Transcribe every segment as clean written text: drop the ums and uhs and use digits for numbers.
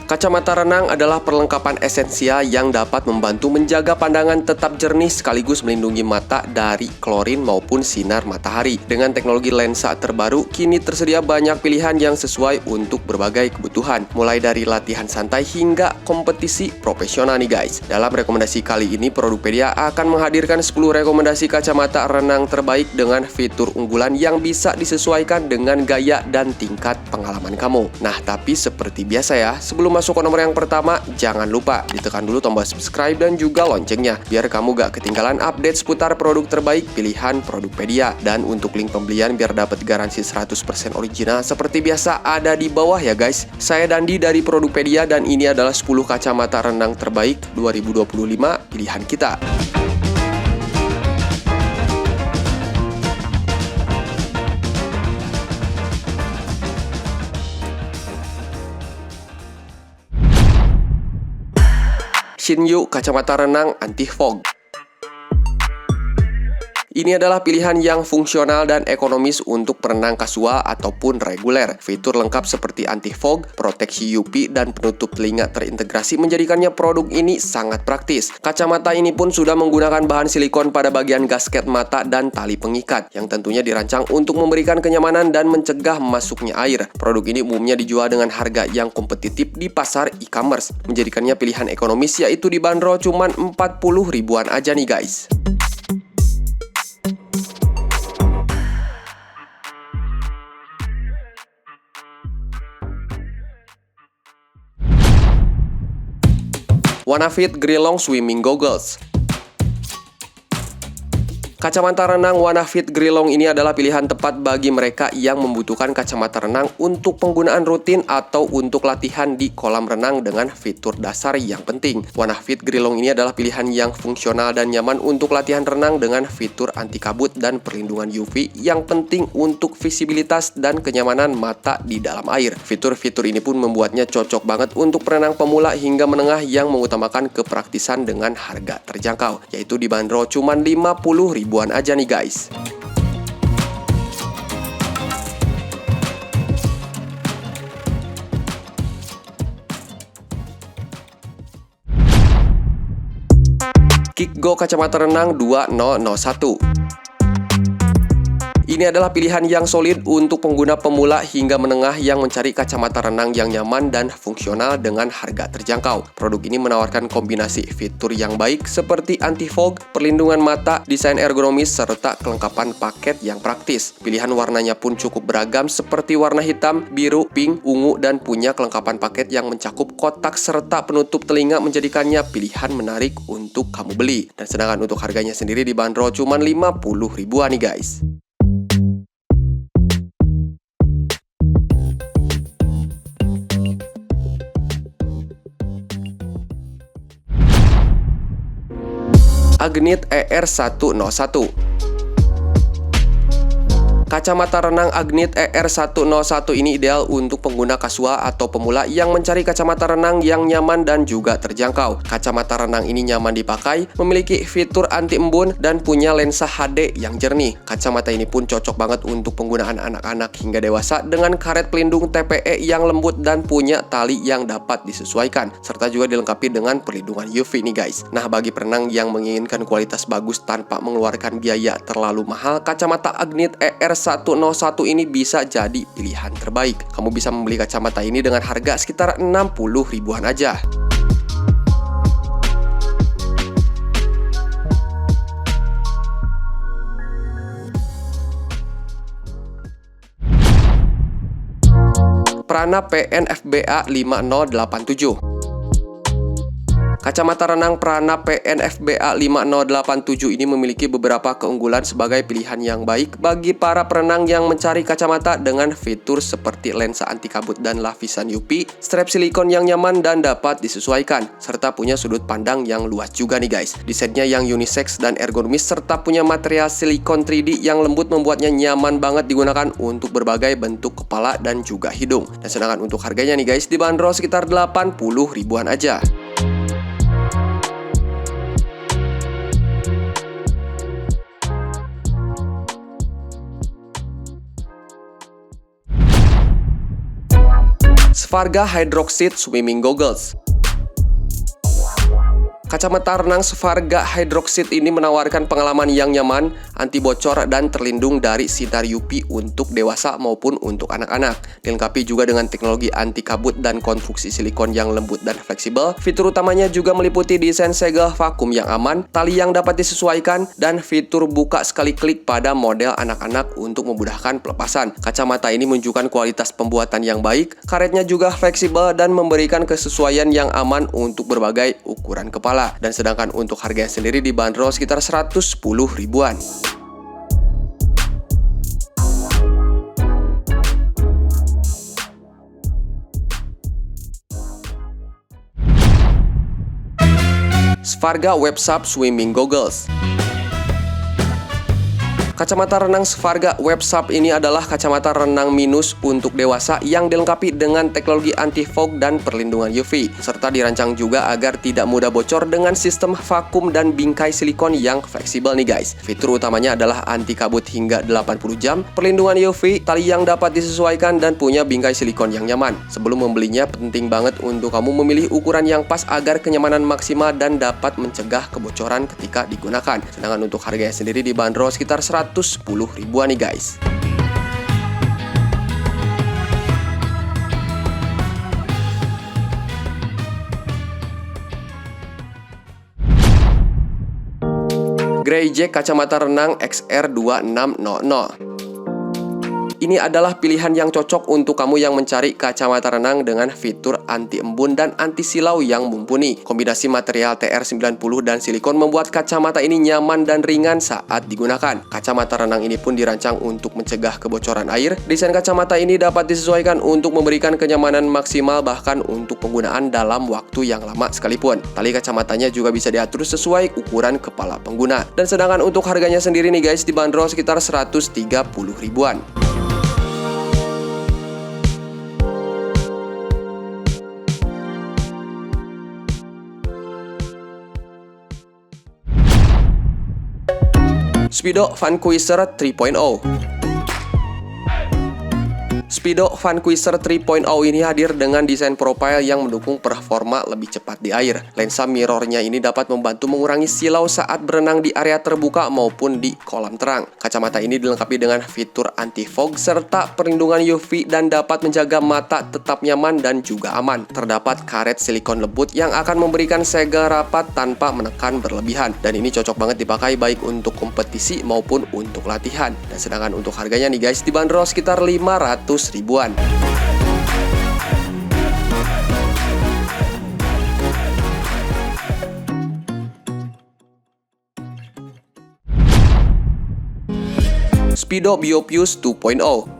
Kacamata renang adalah perlengkapan esensial yang dapat membantu menjaga pandangan tetap jernih sekaligus melindungi mata dari klorin maupun sinar matahari. Dengan teknologi lensa terbaru, kini tersedia banyak pilihan yang sesuai untuk berbagai kebutuhan, mulai dari latihan santai hingga kompetisi profesional nih guys. Dalam rekomendasi kali ini, Produkpedia akan menghadirkan 10 rekomendasi kacamata renang terbaik dengan fitur unggulan yang bisa disesuaikan dengan gaya dan tingkat pengalaman kamu. Nah, tapi seperti biasa ya, sebelum masuk ke nomor yang pertama, jangan lupa ditekan dulu tombol subscribe dan juga loncengnya biar kamu gak ketinggalan update seputar produk terbaik pilihan Produkpedia. Dan untuk link pembelian biar dapat garansi 100% original seperti biasa ada di bawah ya guys. Saya Dandi dari Produkpedia dan ini adalah 10 kacamata renang terbaik 2025 pilihan kita. Shinyu kacamata renang anti fog. Ini adalah pilihan yang fungsional dan ekonomis untuk perenang kasual ataupun reguler. Fitur lengkap seperti anti-fog, proteksi UV, dan penutup telinga terintegrasi menjadikannya produk ini sangat praktis. Kacamata ini pun sudah menggunakan bahan silikon pada bagian gasket mata dan tali pengikat, yang tentunya dirancang untuk memberikan kenyamanan dan mencegah masuknya air. Produk ini umumnya dijual dengan harga yang kompetitif di pasar e-commerce, menjadikannya pilihan ekonomis yaitu dibanderol cuman 40 ribuan aja nih guys. Wanafit Grelong Swimming Goggles. Kacamata renang Wanafit Grelong ini adalah pilihan tepat bagi mereka yang membutuhkan kacamata renang untuk penggunaan rutin atau untuk latihan di kolam renang dengan fitur dasar yang penting. Wanafit Grelong ini adalah pilihan yang fungsional dan nyaman untuk latihan renang dengan fitur anti kabut dan perlindungan UV yang penting untuk visibilitas dan kenyamanan mata di dalam air. Fitur-fitur ini pun membuatnya cocok banget untuk perenang pemula hingga menengah yang mengutamakan kepraktisan dengan harga terjangkau, yaitu dibanderol cuma 50 ribuan aja nih guys. Kickgo kacamata renang 2001. Ini adalah pilihan yang solid untuk pengguna pemula hingga menengah yang mencari kacamata renang yang nyaman dan fungsional dengan harga terjangkau. Produk ini menawarkan kombinasi fitur yang baik seperti anti-fog, perlindungan mata, desain ergonomis, serta kelengkapan paket yang praktis. Pilihan warnanya pun cukup beragam seperti warna hitam, biru, pink, ungu, dan punya kelengkapan paket yang mencakup kotak serta penutup telinga menjadikannya pilihan menarik untuk kamu beli. Dan sedangkan untuk harganya sendiri dibanderol cuma 50 ribuan nih guys. Agnit ER101. Kacamata renang Agnit ER101 ini ideal untuk pengguna kasual atau pemula yang mencari kacamata renang yang nyaman dan juga terjangkau. Kacamata renang ini nyaman dipakai, memiliki fitur anti embun, dan punya lensa HD yang jernih. Kacamata ini pun cocok banget untuk penggunaan anak-anak hingga dewasa dengan karet pelindung TPE yang lembut dan punya tali yang dapat disesuaikan, serta juga dilengkapi dengan perlindungan UV nih guys. Nah, bagi perenang yang menginginkan kualitas bagus tanpa mengeluarkan biaya terlalu mahal, kacamata Agnit ER101 ini bisa jadi pilihan terbaik. Kamu bisa membeli kacamata ini dengan harga sekitar 60 ribuan aja. Prana PN-FBA 5087. Kacamata renang Prana PN-FBA 5087 ini memiliki beberapa keunggulan sebagai pilihan yang baik bagi para perenang yang mencari kacamata dengan fitur seperti lensa anti kabut dan lapisan UV, strap silikon yang nyaman dan dapat disesuaikan, serta punya sudut pandang yang luas juga nih guys. Desainnya yang unisex dan ergonomis serta punya material silikon 3D yang lembut membuatnya nyaman banget digunakan untuk berbagai bentuk kepala dan juga hidung. Dan sedangkan untuk harganya nih guys dibanderol sekitar 80 ribuan aja. Sfarga Hydroxide Swimming Goggles. Kacamata renang Sfarga Hydroxide ini menawarkan pengalaman yang nyaman, anti bocor, dan terlindung dari sinar UV untuk dewasa maupun untuk anak-anak. Dilengkapi juga dengan teknologi anti kabut dan konstruksi silikon yang lembut dan fleksibel. Fitur utamanya juga meliputi desain segel vakum yang aman, tali yang dapat disesuaikan, dan fitur buka sekali klik pada model anak-anak untuk memudahkan pelepasan. Kacamata ini menunjukkan kualitas pembuatan yang baik, karetnya juga fleksibel dan memberikan kesesuaian yang aman untuk berbagai ukuran kepala. Dan sedangkan untuk harganya sendiri dibanderol sekitar 110 ribuan. Sfarga Websap Swimming Goggles. Kacamata renang Sfarga Websap ini adalah kacamata renang minus untuk dewasa yang dilengkapi dengan teknologi anti-fog dan perlindungan UV, serta dirancang juga agar tidak mudah bocor dengan sistem vakum dan bingkai silikon yang fleksibel nih guys. Fitur utamanya adalah anti kabut hingga 80 jam, perlindungan UV, tali yang dapat disesuaikan, dan punya bingkai silikon yang nyaman. Sebelum membelinya, penting banget untuk kamu memilih ukuran yang pas agar kenyamanan maksimal dan dapat mencegah kebocoran ketika digunakan. Sedangkan untuk harganya sendiri dibanderol sekitar 110 ribuan nih guys. Greyjack kacamata renang XR2600. Ini adalah pilihan yang cocok untuk kamu yang mencari kacamata renang dengan fitur anti embun dan anti silau yang mumpuni. Kombinasi material TR90 dan silikon membuat kacamata ini nyaman dan ringan saat digunakan. Kacamata renang ini pun dirancang untuk mencegah kebocoran air. Desain kacamata ini dapat disesuaikan untuk memberikan kenyamanan maksimal bahkan untuk penggunaan dalam waktu yang lama sekalipun. Tali kacamatanya juga bisa diatur sesuai ukuran kepala pengguna. Dan sedangkan untuk harganya sendiri nih guys dibanderol sekitar 130 ribuan. Speedo Vanquisher 3.0. Speedo Vanquisher 3.0 ini hadir dengan desain profile yang mendukung performa lebih cepat di air. Lensa mirrornya ini dapat membantu mengurangi silau saat berenang di area terbuka maupun di kolam terang. Kacamata ini dilengkapi dengan fitur anti-fog serta perlindungan UV dan dapat menjaga mata tetap nyaman dan juga aman. Terdapat karet silikon lembut yang akan memberikan segel rapat tanpa menekan berlebihan. Dan ini cocok banget dipakai baik untuk kompetisi maupun untuk latihan. Dan sedangkan untuk harganya nih guys dibanderol sekitar 500 ribuan. Speedo Biofuse 2.0.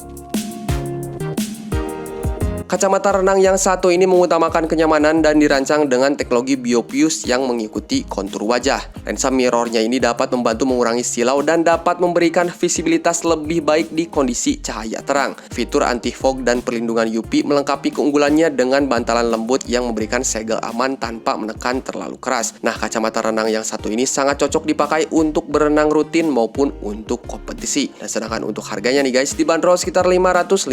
Kacamata renang yang satu ini mengutamakan kenyamanan dan dirancang dengan teknologi Biofuse yang mengikuti kontur wajah. Lensa mirrornya ini dapat membantu mengurangi silau dan dapat memberikan visibilitas lebih baik di kondisi cahaya terang. Fitur anti-fog dan perlindungan UV melengkapi keunggulannya dengan bantalan lembut yang memberikan segel aman tanpa menekan terlalu keras. Nah, kacamata renang yang satu ini sangat cocok dipakai untuk berenang rutin maupun untuk kompetisi. Dan sedangkan untuk harganya nih guys dibanderol sekitar 550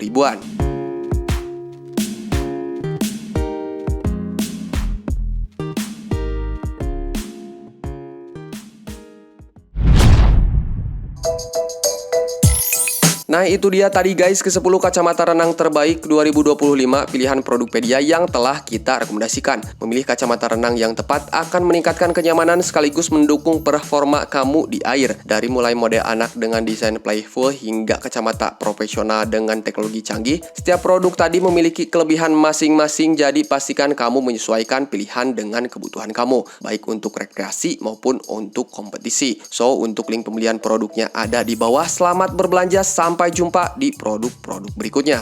ribuan. Nah, itu dia tadi guys ke-10 kacamata renang terbaik 2025 pilihan Produkpedia yang telah kita rekomendasikan. Memilih kacamata renang yang tepat akan meningkatkan kenyamanan sekaligus mendukung performa kamu di air. Dari mulai model anak dengan desain playful hingga kacamata profesional dengan teknologi canggih, setiap produk tadi memiliki kelebihan masing-masing, jadi pastikan kamu menyesuaikan pilihan dengan kebutuhan kamu, baik untuk rekreasi maupun untuk kompetisi. So, untuk link pembelian produknya ada di bawah. Selamat berbelanja, sampai jumpa di produk-produk berikutnya.